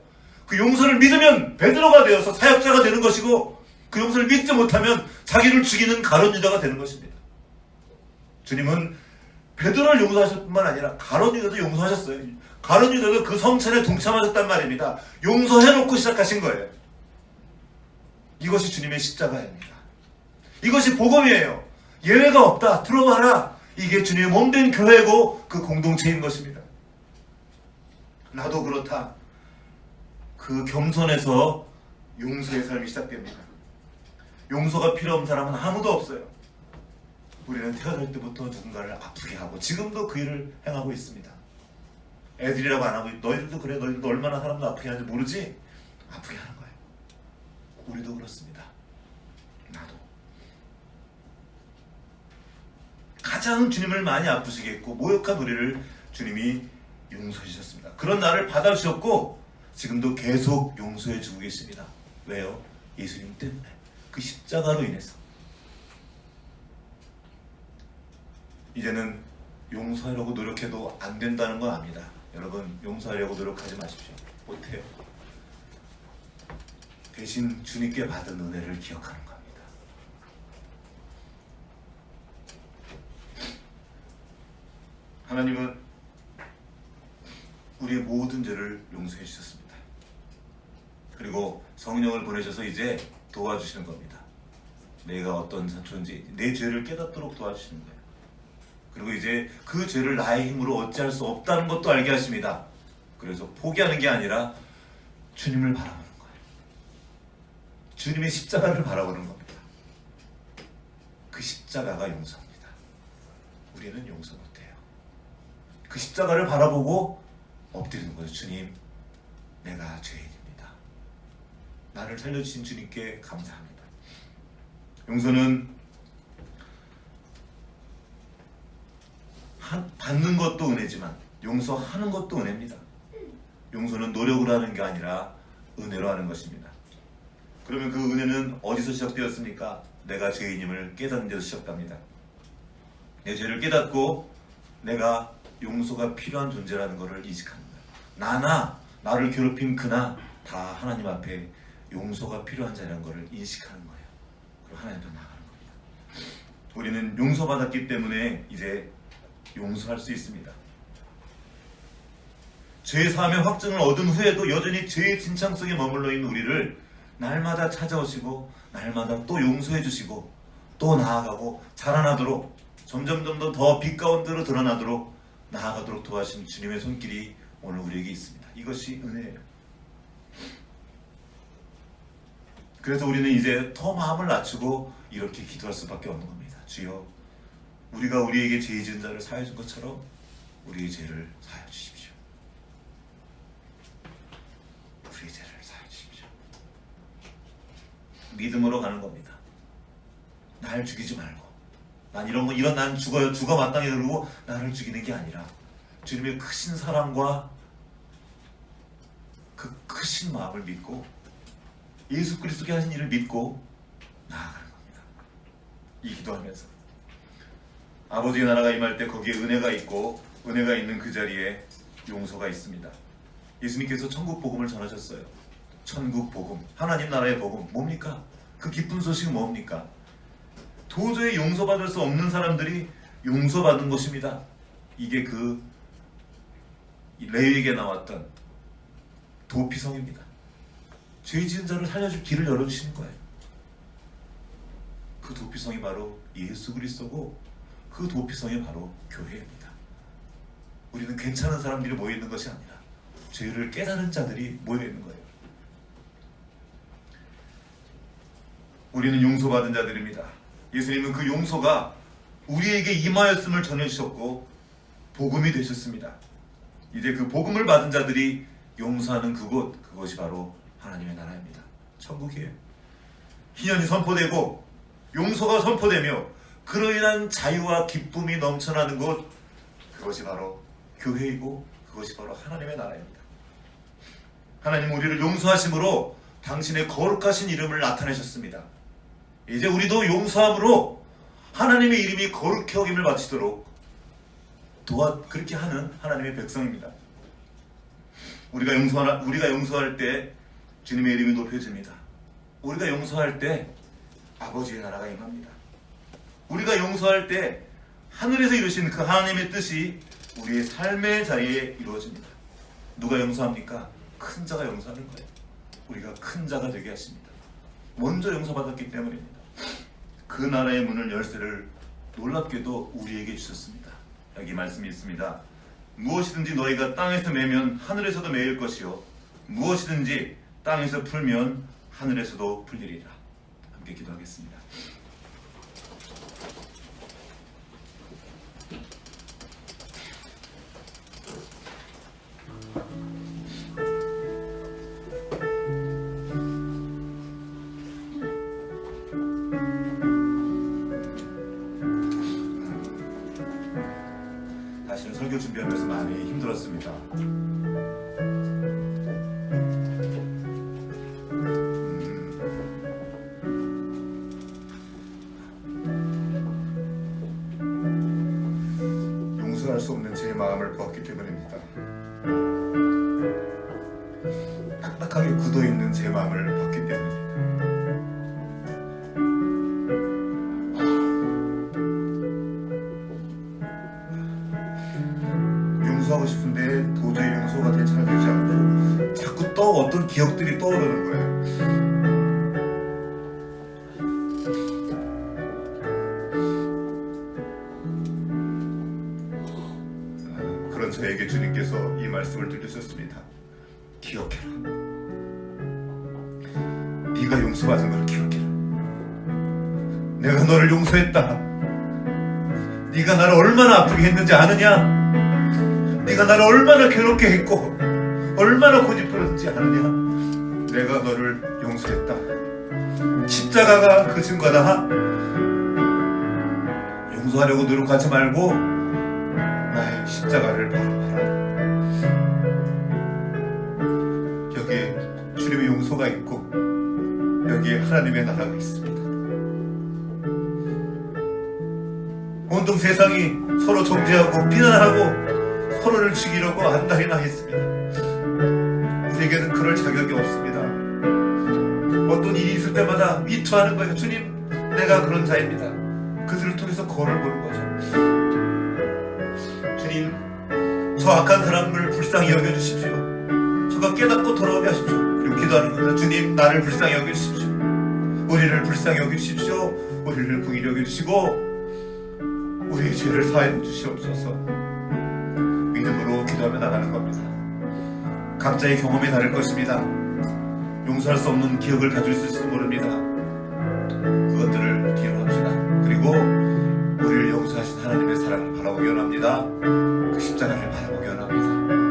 그 용서를 믿으면 베드로가 되어서 사역자가 되는 것이고, 그 용서를 믿지 못하면 자기를 죽이는 가룟 유다가 되는 것입니다. 주님은 베드로를 용서하실 뿐만 아니라 가룟 유다도 용서하셨어요. 가룟 유다도 그 성찬에 동참하셨단 말입니다. 용서해놓고 시작하신 거예요. 이것이 주님의 십자가입니다. 이것이 복음이에요. 예외가 없다. 들어봐라. 이게 주님의 몸된 교회고 그 공동체인 것입니다. 나도 그렇다. 그 겸손에서 용서의 삶이 시작됩니다. 용서가 필요 없는 사람은 아무도 없어요. 우리는 태어날 때부터 누군가를 아프게 하고 지금도 그 일을 행하고 있습니다. 애들이라고 안 하고 너희들도 그래. 너희들도 얼마나 사람도 아프게 하는지 모르지? 아프게 하는 거예요. 우리도 그렇습니다. 나도. 가장 주님을 많이 아프시게 했고 모욕한 우리를 주님이 용서해 주셨습니다. 그런 나를 받아주셨고 지금도 계속 용서해 주고 계십니다. 왜요? 예수님 때문에. 그 십자가로 인해서. 이제는 용서하려고 노력해도 안 된다는 건 압니다. 여러분 용서하려고 노력하지 마십시오. 못해요. 대신 주님께 받은 은혜를 기억하는 겁니다. 하나님은 우리의 모든 죄를 용서해 주셨습니다. 그리고 성령을 보내셔서 이제 도와주시는 겁니다. 내가 어떤 존재, 내 죄를 깨닫도록 도와주시는 거예요. 그리고 이제 그 죄를 나의 힘으로 어찌할 수 없다는 것도 알게 하십니다. 그래서 포기하는 게 아니라 주님을 바라보는 거예요. 주님의 십자가를 바라보는 겁니다. 그 십자가가 용서입니다. 우리는 용서 못해요. 그 십자가를 바라보고 엎드리는 거예요. 주님, 내가 죄인입니다. 나를 살려주신 주님께 감사합니다. 용서는 받는 것도 은혜지만 용서하는 것도 은혜입니다. 용서는 노력으로 하는 게 아니라 은혜로 하는 것입니다. 그러면 그 은혜는 어디서 시작되었습니까? 내가 죄인임을 깨닫는 데서 시작됩니다. 내 죄를 깨닫고 내가 용서가 필요한 존재라는 것을 인식합니다. 나를 괴롭힌 그나 다 하나님 앞에 용서가 필요한 자라는 것을 인식하는 거예요. 그리고 하나님 앞에 나가는 겁니다. 우리는 용서받았기 때문에 이제 용서할 수 있습니다. 죄 사함의 확증을 얻은 후에도 여전히 죄의 진창 속에 머물러 있는 우리를 날마다 찾아오시고 날마다 또 용서해 주시고 또 나아가고 자라나도록 점점 더 빛 가운데로 드러나도록 나아가도록 도와주신 주님의 손길이 오늘 우리에게 있습니다. 이것이 은혜예요. 그래서 우리는 이제 더 마음을 낮추고 이렇게 기도할 수밖에 없는 겁니다. 주여, 우리가 우리에게 죄 지은 자를 사하여 준 것처럼 우리의 죄를 사하여 주십시오. 우리의 죄를 사하여 주십시오. 믿음으로 가는 겁니다. 날 죽이지 말고, 난 죽어 마땅히 들고 나를 죽이는 게 아니라 주님의 크신 사랑과 그 크신 마음을 믿고 예수 그리스도께 하신 일을 믿고 나아가는 겁니다. 이 기도하면서 아버지의 나라가 임할 때 거기에 은혜가 있고 은혜가 있는 그 자리에 용서가 있습니다. 예수님께서 천국 복음을 전하셨어요. 천국 복음, 하나님 나라의 복음 뭡니까? 그 기쁜 소식은 뭡니까? 도저히 용서받을 수 없는 사람들이 용서받는 것입니다. 이게 그 레위기에 나왔던 도피성입니다. 죄 지은 자를 살려줄 길을 열어주시는 거예요. 그 도피성이 바로 예수 그리스도고 그 도피성이 바로 교회입니다. 우리는 괜찮은 사람들이 모여있는 것이 아니라 죄를 깨달은 자들이 모여있는 거예요. 우리는 용서받은 자들입니다. 예수님은 그 용서가 우리에게 임하였음을 전해주셨고 복음이 되셨습니다. 이제 그 복음을 받은 자들이 용서하는 그것이 바로 하나님의 나라입니다. 천국이에요. 희년이 선포되고 용서가 선포되며 그로 인한 자유와 기쁨이 넘쳐나는 곳, 그것이 바로 교회이고 그것이 바로 하나님의 나라입니다. 하나님 우리를 용서하심으로 당신의 거룩하신 이름을 나타내셨습니다. 이제 우리도 용서함으로 하나님의 이름이 거룩히 여김을 바치도록 그렇게 하는 하나님의 백성입니다. 우리가 용서할 때 주님의 이름이 높여집니다. 우리가 용서할 때 아버지의 나라가 임합니다. 우리가 용서할 때 하늘에서 이루신 그 하나님의 뜻이 우리의 삶의 자리에 이루어집니다. 누가 용서합니까? 큰 자가 용서하는 거예요. 우리가 큰 자가 되게 하십니다. 먼저 용서받았기 때문입니다. 그 나라의 문을 열쇠를 놀랍게도 우리에게 주셨습니다. 여기 말씀이 있습니다. 무엇이든지 너희가 땅에서 매면 하늘에서도 매일 것이요 무엇이든지 땅에서 풀면 하늘에서도 풀리리라. 함께 기도하겠습니다. 사실은 설교 준비하면서 많이 힘들었습니다. 용서할 수 없는 제 마음을 보았기 때문입니다. 딱딱하게 굳어있는 제 마음을 봤기 때문입니다. 용서하고 싶은데 도저히 용서가 잘 되지 않고 자꾸 어떤 기억들이 떠오르는 거예요. 그런 저에게 주님께서 이 말씀을 들려주셨습니다. 기억해라. 네가 용서받은 걸 기억해라. 내가 너를 용서했다. 네가 나를 얼마나 아프게 했는지 아느냐? 네가 나를 얼마나 괴롭게 했고 얼마나 고집부렸는지 아느냐. 내가 너를 용서했다. 십자가가 그 증거다. 용서하려고 노력하지 말고 나의 십자가를 바라봐라. 여기에 주님의 용서가 있고 여기에 하나님의 나라가 있습니다. 온통 세상이 서로 정죄하고 비난하고 서로를 죽이려고 안달이나 했습니다. 우리에게는 그럴 자격이 없습니다. 어떤 일이 있을 때마다 미투하는 거예요. 주님, 내가 그런 자입니다. 그들을 통해서 거울을 보는 거죠. 주님, 저 악한 사람을 불쌍히 여겨주십시오. 저가 깨닫고 돌아오게 하십시오. 그리고 기도하는 겁니다. 주님, 나를 불쌍히 여겨주십시오. 우리를 불쌍히 여겨주십시오. 우리를 긍휼히 여겨주시고 우리의 죄를 사하여 주시옵소서. 믿음으로 기도하며 나가는 겁니다. 각자의 경험이 다를 것입니다. 용서할 수 없는 기억을 가질 수 있을지 모릅니다. 그것들을 기억합시다. 그리고 우리를 용서하신 하나님의 사랑을 바라보기 원합니다. 그 십자가를 바라보기 원합니다.